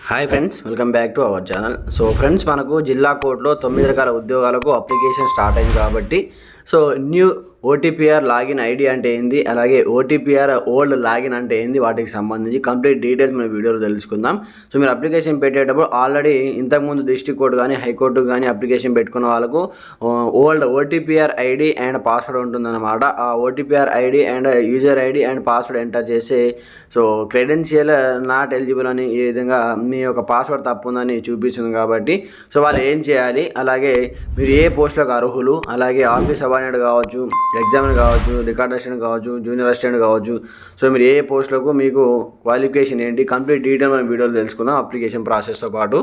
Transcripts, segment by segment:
Hi friends, welcome back to our channel. So friends, మనకు జిల్లా కోర్టులో 9 రకాల ఉద్యోగాలకు అప్లికేషన్ స్టార్ట్ అయింది కాబట్టి so new OTPR login ID అంటే ఏంది, అలాగే ఓటీపీఆర్ ఓల్డ్ లాగిన్ అంటే ఏంది, వాటికి సంబంధించి కంప్లీట్ డీటెయిల్స్ మన వీడియోలో తెలుసుకుందాం. సో మీరు అప్లికేషన్ పెట్టేటప్పుడు ఆల్రెడీ ఇంతకుముందు డిస్ట్రిక్ట్ కోర్టు కానీ హైకోర్టు కానీ అప్లికేషన్ పెట్టుకున్న వాళ్ళకు old OTPR ID and password ఉంటుందన్నమాట. ఆ OTPR ID and user ID and password enter చేసి సో క్రెడెన్షియల్ నాట్ ఎలిజిబుల్ అని ఈ విధంగా మీ యొక్క పాస్వర్డ్ తప్పు ఉందని చూపిస్తుంది కాబట్టి సో వాళ్ళు ఏం చేయాలి, అలాగే మీరు ఏ పోస్టులకు అర్హులు, అలాగే ఆఫీస్ సబార్డినేట్ కావచ్చు, ఎగ్జామినర్ కావచ్చు, రికార్డ్ అసిస్టెంట్ కావచ్చు, జూనియర్ అసిస్టెంట్ కావచ్చు, సో మీరు ఏ పోస్టులకు మీకు క్వాలిఫికేషన్ ఏంటి, కంప్లీట్ డీటెయిల్ మన వీడియోలో తెలుసుకుందాం అప్లికేషన్ ప్రాసెస్తో పాటు.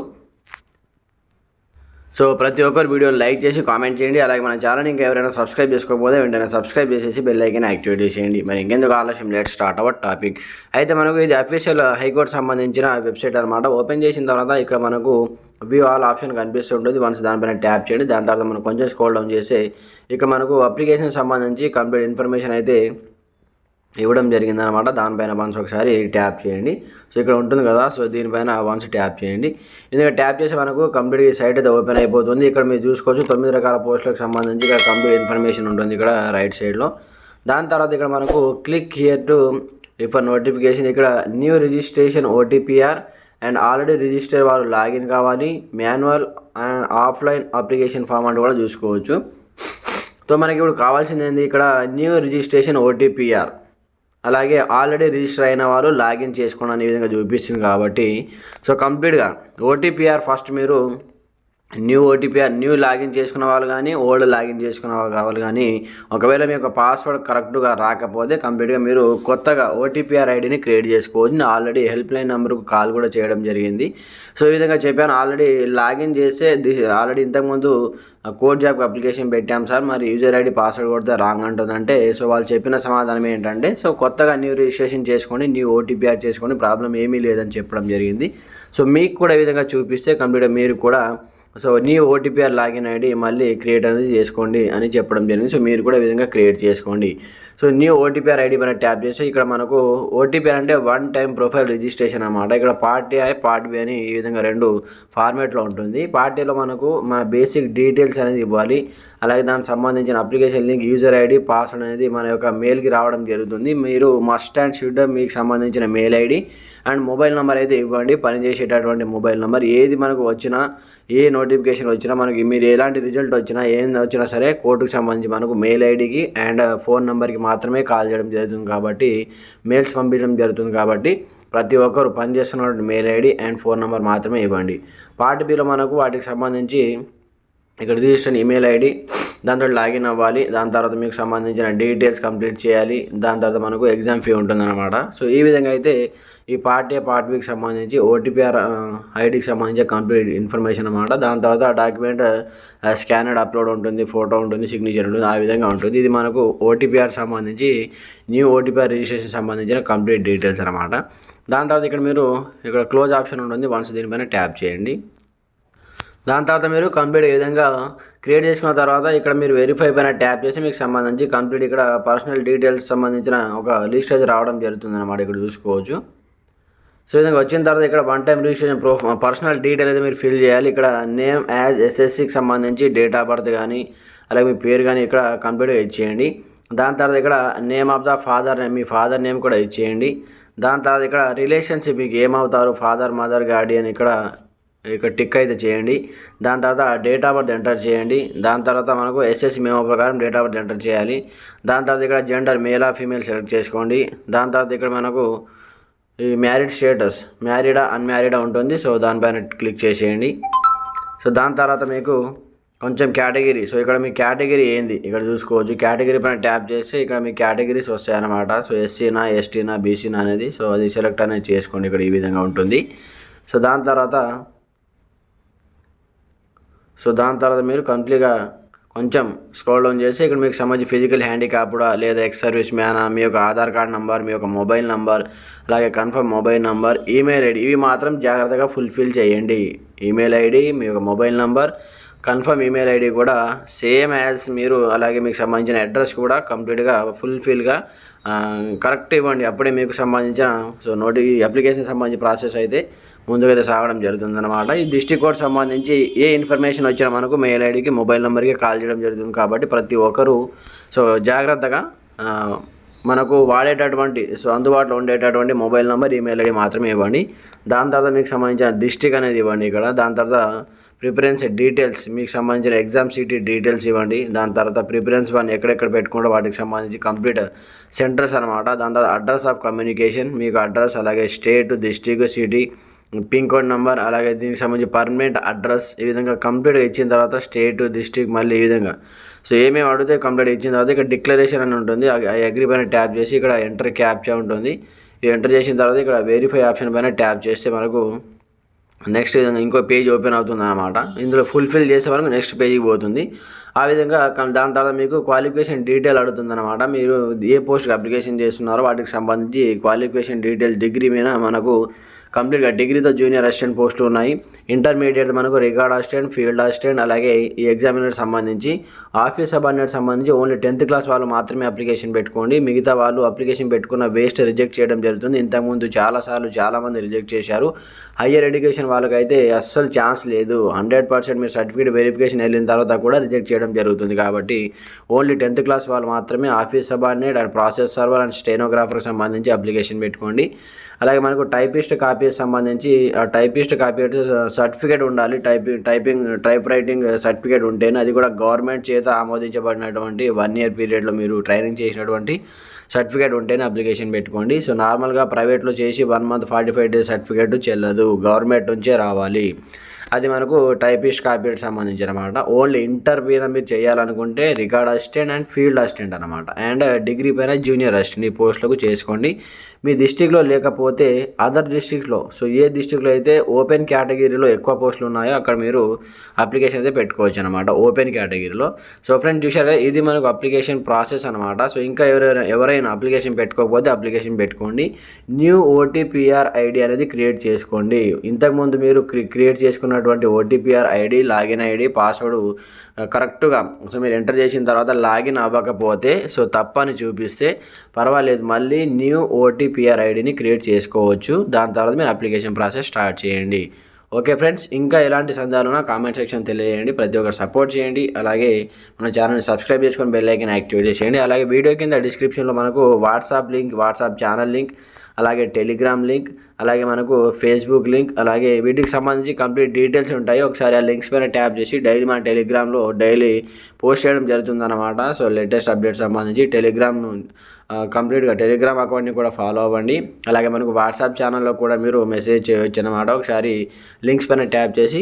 సో ప్రతి ఒక్కరు వీడియోని లైక్ చేసి కామెంట్ చేయండి. అలాగే మన ఛానల్ ఇంకా ఎవరైనా సబ్స్క్రైబ్ చేసుకోకపోతే వెంటనే సబ్స్క్రైబ్ చేసేసి బెల్ ఐకాన్ యాక్టివేట్ చేసేయండి. మరి ఇంకెందుకు ఆలస్యం, లెట్ స్టార్ట్ అవర్ టాపిక్. అయితే మనకు ఇది అఫీషియల్ హైకోర్టు సంబంధించిన వెబ్సైట్ అనమాట. ఓపెన్ చేసిన తర్వాత ఇక్కడ మనకు వ్యూ ఆల్ ఆప్షన్ కనిపిస్తుంటుంది. వన్స్ దానిపైన ట్యాప్ చేయండి. దాని తర్వాత మనం కొంచెం స్క్రోల్ డౌన్ చేసి ఇక్కడ మనకు అప్లికేషన్ సంబంధించి కంప్లీట్ ఇన్ఫర్మేషన్ అయితే ఇవ్వడం జరిగిందనమాట. దానిపైన వన్స్ ఒకసారి ట్యాప్ చేయండి. సో ఇక్కడ ఉంటుంది కదా, సో దీనిపైన వన్స్ ట్యాప్ చేయండి. ఎందుకంటే ట్యాప్ చేసి మనకు కంప్లీట్ ఈ సైట్ అయితే ఓపెన్ అయిపోతుంది. ఇక్కడ మీరు చూసుకోవచ్చు 9 రకాల పోస్టులకు సంబంధించి ఇక్కడ కంప్లీట్ ఇన్ఫర్మేషన్ ఉంటుంది ఇక్కడ రైట్ సైడ్లో. దాని తర్వాత ఇక్కడ మనకు click here to refer notification, ఇక్కడ new registration OTPR and already register వారు లాగిన్ కావాలి, manual and offline application form అంటే కూడా చూసుకోవచ్చు. సో మనకి ఇప్పుడు కావాల్సింది ఏంది, ఇక్కడ న్యూ రిజిస్ట్రేషన్ ఓటీపీఆర్, అలాగే ఆల్రెడీ రిజిస్టర్ అయిన వారు లాగిన్ చేసుకోండి అనే విధంగా చూపిస్తుంది కాబట్టి సో కంప్లీట్గా ఓటీపీఆర్ ఫస్ట్ మీరు న్యూ ఓటీపీఆర్ న్యూ లాగిన్ చేసుకున్న వాళ్ళు కానీ ఓల్డ్ లాగిన్ చేసుకున్న వాళ్ళు కానీ ఒకవేళ మీ యొక్క పాస్వర్డ్ కరెక్ట్గా రాకపోతే కంప్లీట్గా మీరు కొత్తగా ఓటీపీఆర్ ఐడిని క్రియేట్ చేసుకోవచ్చు. నేను ఆల్రెడీ హెల్ప్ లైన్ నెంబర్కు కాల్ కూడా చేయడం జరిగింది. సో ఈ విధంగా చెప్పాను, ఆల్రెడీ లాగిన్ చేస్తే ఆల్రెడీ ఇంతకుముందు కోర్ట్ జాబ్కి అప్లికేషన్ పెట్టాం సార్, మరి యూజర్ ఐడి పాస్వర్డ్ కొడితే రాంగ్ అంటుందంటే సో వాళ్ళు చెప్పిన సమాధానం ఏంటంటే సో కొత్తగా న్యూ రిజిస్ట్రేషన్ చేసుకోండి, న్యూ ఓటీపీఆర్ చేసుకోండి, ప్రాబ్లం ఏమీ లేదని చెప్పడం జరిగింది. సో మీకు కూడా ఈ విధంగా చూపిస్తే కంప్లీట్గా మీరు కూడా so new OTPR login ID మళ్ళీ క్రియేట్ అనేది చేసుకోండి అని చెప్పడం జరిగింది. సో మీరు కూడా ఈ విధంగా క్రియేట్ చేసుకోండి. సో న్యూ ఓటీపీఆర్ ఐడి పైన ట్యాప్ చేస్తే ఇక్కడ మనకు ఓటీపీఆర్ అంటే వన్ టైం ప్రొఫైల్ రిజిస్ట్రేషన్ అన్నమాట. ఇక్కడ పార్ట్ ఏ పార్ట్ బి అని ఈ విధంగా 2 ఫార్మేట్లో ఉంటుంది. పార్ట్ ఏలో మనకు మన బేసిక్ డీటెయిల్స్ అనేది ఇవ్వాలి, అలాగే దానికి సంబంధించిన application link, user ID, password అనేది మన యొక్క మెయిల్కి రావడం జరుగుతుంది. మీరు మస్ట్ అండ్ షుడ్ మీకు సంబంధించిన mail ID and mobile number అయితే ఇవ్వండి, పనిచేసేటటువంటి మొబైల్ నెంబర్. ఏది మనకు వచ్చినా, ఏ నోటిఫికేషన్ వచ్చినా, మనకి మీరు ఎలాంటి రిజల్ట్ వచ్చినా ఏం వచ్చినా సరే కోర్టుకు సంబంధించి మనకు మెయిల్ ఐడికి అండ్ ఫోన్ నెంబర్కి మాత్రమే కాల్ చేయడం జరుగుతుంది కాబట్టి మెయిల్స్ పంపించడం జరుగుతుంది కాబట్టి ప్రతి ఒక్కరు పనిచేస్తున్నటువంటి mail ID and phone number మాత్రమే ఇవ్వండి. పార్ట్ బిలో మనకు వాటికి సంబంధించి ఇక్కడ రిజిస్టర్ ఈమెయిల్ ఐడి, దాంతో లాగిన్ అవ్వాలి, దాని తర్వాత మీకు సంబంధించిన డీటెయిల్స్ కంప్లీట్ చేయాలి, దాని తర్వాత మనకు ఎగ్జామ్ ఫీ ఉంటుందన్నమాట. సో ఈ విధంగా అయితే ఈ పార్ట్ ఏ పార్ట్ బికి సంబంధించి ఓటీపీఆర్ ఐడికి సంబంధించి కంప్లీట్ ఇన్ఫర్మేషన్ అన్నమాట. దాని తర్వాత డాక్యుమెంట్ స్కానర్డ్ అప్లోడ్ ఉంటుంది, ఫోటో ఉంటుంది, సిగ్నేచర్ ఉంటుంది, ఆ విధంగా ఉంటుంది. ఇది మనకు ఓటీపీఆర్ సంబంధించి న్యూ ఓటీపీఆర్ రిజిస్ట్రేషన్ సంబంధించిన కంప్లీట్ డీటెయిల్స్ అనమాట. దాని తర్వాత ఇక్కడ మీరు ఇక్కడ క్లోజ్ ఆప్షన్ ఉంటుంది, వన్స్ దీనిపైన ట్యాప్ చేయండి. దాని తర్వాత మీరు కంప్లీట్ ఈ విధంగా క్రియేట్ చేసుకున్న తర్వాత ఇక్కడ మీరు వెరిఫై పైన ట్యాప్ చేసి మీకు సంబంధించి కంప్లీట్ ఇక్కడ పర్సనల్ డీటెయిల్స్ సంబంధించిన ఒక లిస్ట్ అయితే రావడం జరుగుతుంది అనమాట. ఇక్కడ చూసుకోవచ్చు. సో ఈ విధంగా వచ్చిన తర్వాత ఇక్కడ one time registration personal detail అయితే మీరు ఫిల్ చేయాలి. ఇక్కడ నేమ్ యాజ్ ఎస్ఎస్సికి సంబంధించి డేట్ ఆఫ్ బర్త్ కానీ అలాగే మీ పేరు కానీ ఇక్కడ కంప్లీట్గా ఇచ్చేయండి. దాని తర్వాత ఇక్కడ name of the father, me father name కూడా ఇచ్చేయండి. దాని తర్వాత ఇక్కడ రిలేషన్షిప్ మీకు ఏమవుతారు, ఫాదర్, మదర్, గార్డియన్ ఇక్కడ టిక్ అయితే చేయండి. దాని తర్వాత డేట్ ఆఫ్ బర్త్ ఎంటర్ చేయండి. దాని తర్వాత మనకు ఎస్ఎస్సి మేమో ప్రకారం డేట్ ఆఫ్ బర్త్ ఎంటర్ చేయాలి. దాని తర్వాత ఇక్కడ జెండర్ మేల్ ఆ ఫీమేల్ సెలెక్ట్ చేసుకోండి. దాని తర్వాత ఇక్కడ మనకు ఈ మ్యారీడ్ స్టేటస్ మ్యారీడా అన్మ్యారీడా ఉంటుంది. సో దానిపైన క్లిక్ చేసేయండి. సో దాని తర్వాత మీకు కొంచెం కేటగిరీ, సో ఇక్కడ మీ కేటగిరీ ఏంది ఇక్కడ చూసుకోవచ్చు. కేటగిరీ పైన ట్యాప్ చేస్తే ఇక్కడ మీ కేటగిరీస్ వస్తాయన్నమాట. సో ఎస్సీనా, ఎస్టీనా, బీసీనా అనేది సో అది సెలెక్ట్ అనేది చేసుకోండి. ఇక్కడ ఈ విధంగా ఉంటుంది. సో దాని తర్వాత మీరు కంప్లీట్గా కొంచెం స్క్రోల్ డౌన్ చేసి ఇక్కడ మీకు సంబంధించి ఫిజికల్ హ్యాండిక్యాప్డా లేదా ఎక్స్ సర్వీస్ మ్యానా, మీ యొక్క ఆధార్ కార్డ్ నెంబర్, మీ యొక్క మొబైల్ నెంబర్, అలాగే confirm mobile number, email ID, ఇవి మాత్రం జాగ్రత్తగా ఫుల్ఫిల్ చేయండి. ఈమెయిల్ ఐడి, మీ యొక్క mobile number, confirm email ID కూడా సేమ్ యాజ్ మీరు, అలాగే మీకు సంబంధించిన అడ్రస్ కూడా కంప్లీట్గా ఫుల్ఫిల్గా కరెక్ట్ ఇవ్వండి. అప్పుడే మీకు సంబంధించిన అప్లికేషన్ సంబంధించిన ప్రాసెస్ అయితే ముందుకైతే సాగడం జరుగుతుందన్నమాట. ఈ డిస్ట్రిక్ట్ కోడ్ సంబంధించి ఏ ఇన్ఫర్మేషన్ వచ్చినా మనకు మెయిల్ ఐడికి, మొబైల్ నెంబర్కి కాల్ చేయడం జరుగుతుంది. కాబట్టి ప్రతి ఒక్కరూ జాగ్రత్తగా మనకు వాడేటటువంటి అందుబాటులో ఉండేటటువంటి మొబైల్ నెంబర్, ఈమెయిల్ ఐడి మాత్రమే ఇవ్వండి. దాని తర్వాత మీకు సంబంధించిన డిస్ట్రిక్ట్ అనేది ఇవ్వండి ఇక్కడ. దాని తర్వాత ప్రిఫరెన్స్ డీటెయిల్స్, మీకు సంబంధించిన ఎగ్జామ్ సీటీ డీటెయిల్స్ ఇవ్వండి. దాని తర్వాత ప్రిఫరెన్స్ 1 ఎక్కడెక్కడ పెట్టుకుంటే వాటికి సంబంధించి కంప్లీట్ సెంటర్స్ అనమాట. దాని తర్వాత అడ్రస్ ఆఫ్ కమ్యూనికేషన్, మీకు అడ్రస్, అలాగే state, district, city, pin code number, అలాగే దీనికి సంబంధించి పర్మనెంట్ అడ్రస్, ఈ విధంగా కంప్లీట్గా ఇచ్చిన తర్వాత స్టేట్, డిస్ట్రిక్ట్, మళ్ళీ ఈ విధంగా ఏమేమి అడిగితే కంప్లీట్ ఇచ్చిన తర్వాత ఇక్కడ డిక్లరేషన్ అని ఉంటుంది. అగ్రి పైన ట్యాప్ చేసి ఇక్కడ ఎంటర్ క్యాప్చా ఉంటుంది. ఎంటర్ చేసిన తర్వాత ఇక్కడ వెరిఫై ఆప్షన్ పైన ట్యాప్ చేస్తే మనకు నెక్స్ట్ విధంగా ఇంకో పేజ్ ఓపెన్ అవుతుంది అనమాట. ఇందులో ఫుల్ఫిల్ చేసే వరకు నెక్స్ట్ పేజీకి పోతుంది. ఆ విధంగా దాని తర్వాత మీకు క్వాలిఫికేషన్ డీటెయిల్ అడుగుతుంది అనమాట. మీరు ఏ పోస్ట్కి అప్లికేషన్ చేస్తున్నారో వాటికి సంబంధించి క్వాలిఫికేషన్ డీటెయిల్ డిగ్రీ మీద మనకు కంప్లీట్గా డిగ్రీతో జూనియర్ అసిస్టెంట్ పోస్టులు ఉన్నాయి. ఇంటర్మీడియట్ మనకు రికార్డ్ అసిస్టెంట్, ఫీల్డ్ అసిస్టెంట్, అలాగే ఈ ఎగ్జామినర్ సంబంధించి ఆఫీస్ సబార్డినేట్ సంబంధించి ఓన్లీ 10th క్లాస్ వాళ్ళు మాత్రమే అప్లికేషన్ పెట్టుకోండి. మిగతా వాళ్ళు అప్లికేషన్ పెట్టుకున్న వేస్ట్ రిజెక్ట్ చేయడం జరుగుతుంది. ఇంతకుముందు చాలామంది రిజెక్ట్ చేశారు. హయ్యర్ ఎడ్యుకేషన్ వాళ్ళకైతే అస్సలు ఛాన్స్ లేదు. 100% మీరు సర్టిఫికేట్ వెరిఫికేషన్ వెళ్ళిన తర్వాత కూడా రిజెక్ట్ చేయడం జరుగుతుంది. కాబట్టి ఓన్లీ 10th క్లాస్ వాళ్ళు మాత్రమే office subordinate and process server and స్టెనోగ్రాఫర్కి సంబంధించి అప్లికేషన్ పెట్టుకోండి. అలాగే మనకు టైపిస్ట్ కాపీస్ సంబంధించి టైపిస్ట్ కాపీ సర్టిఫికేట్ ఉండాలి. టైప్ రైటింగ్ సర్టిఫికేట్ ఉంటేనే, అది కూడా గవర్నమెంట్ చేత ఆమోదించబడినటువంటి 1 year పీరియడ్లో మీరు ట్రైనింగ్ చేసినటువంటి సర్టిఫికేట్ ఉంటేనే అప్లికేషన్ పెట్టుకోండి. నార్మల్గా ప్రైవేట్లో చేసి 1 month 45 days సర్టిఫికేట్ చెల్లదు, గవర్నమెంట్ నుంచే రావాలి. అది మనకు టైపిస్ట్ కాపీకి సంబంధించి అనమాట. ఓన్లీ ఇంటర్ పైన మీరు చేయాలనుకుంటే record assistant and field assistant అనమాట. అండ్ డిగ్రీ పైన జూనియర్ అసిస్టెంట్ ఈ పోస్టులకు చేసుకోండి. మీ డిస్టిక్లో లేకపోతే అదర్ డిస్టిక్లో, ఏ డిస్టిక్లో అయితే ఓపెన్ కేటగిరీలో ఎక్కువ పోస్టులు ఉన్నాయో అక్కడ మీరు అప్లికేషన్ అయితే పెట్టుకోవచ్చు అనమాట, ఓపెన్ కేటగిరీలో. ఫ్రెండ్స్ చూసారా, ఇది మనకు అప్లికేషన్ ప్రాసెస్ అనమాట. ఇంకా ఎవరైనా అప్లికేషన్ పెట్టుకోకపోతే అప్లికేషన్ పెట్టుకోండి. న్యూ OTPR ఐడి అనేది క్రియేట్ చేసుకోండి. ఇంతకుముందు మీరు క్రియేట్ చేసుకున్నటువంటి OTPR ID, login ID, password కరెక్ట్గా మీరు ఎంటర్ చేసిన తర్వాత లాగిన్ అవ్వకపోతే తప్పని చూపిస్తే పర్వాలేదు, మళ్ళీ న్యూ OTPR ఐడిని క్రియేట్ చేసుకోవచ్చు. దాని తర్వాత మీరు అప్లికేషన్ ప్రాసెస్ స్టార్ట్ చేయండి. ఓకే ఫ్రెండ్స్, ఇంకా ఎలాంటి సందేహాలున్నా కామెంట్ సెక్షన్ తెలియజేయండి. ప్రతి ఒక్కరు సపోర్ట్ చేయండి. అలాగే మన ఛానల్ని సబ్స్క్రైబ్ చేసుకొని బెల్ ఐకాన్ యాక్టివేట్ చేయండి. అలాగే వీడియో కింద డిస్క్రిప్షన్లో మనకు WhatsApp link, WhatsApp channel link, అలాగే టెలిగ్రామ్ లింక్, అలాగే మనకు ఫేస్బుక్ లింక్, అలాగే వీటికి సంబంధించి కంప్లీట్ డీటెయిల్స్ ఉంటాయి. ఒకసారి ఆ లింక్స్ పైన ట్యాప్ చేసి డైలీ మన టెలిగ్రామ్లో డైలీ పోస్ట్ చేయడం జరుగుతుందన్నమాట. లేటెస్ట్ అప్డేట్స్ సంబంధించి కంప్లీట్గా టెలిగ్రామ్ అకౌంట్ని కూడా ఫాలో అవ్వండి. అలాగే మనకు వాట్సాప్ ఛానల్లో కూడా మీరు మెసేజ్ చేయవచ్చు అనమాట. ఒకసారి లింక్స్ పైన ట్యాప్ చేసి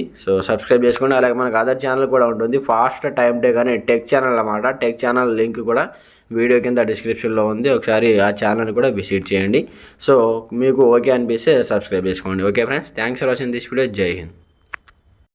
సబ్స్క్రైబ్ చేసుకోండి. అలాగే మనకు అదర్ ఛానల్ కూడా ఉంటుంది, ఫాస్ట్ టైమ్ టేక్ అనే టెక్ ఛానల్ అనమాట. టెక్ ఛానల్ లింక్ కూడా వీడియో కింద డిస్క్రిప్షన్లో ఉంది. ఒకసారి ఆ ఛానల్ కూడా విజిట్ చేయండి. మీకు ఓకే అనిపిస్తే సబ్స్క్రైబ్ చేసుకోండి. Okay friends, thanks for watching this video. జై హింద్.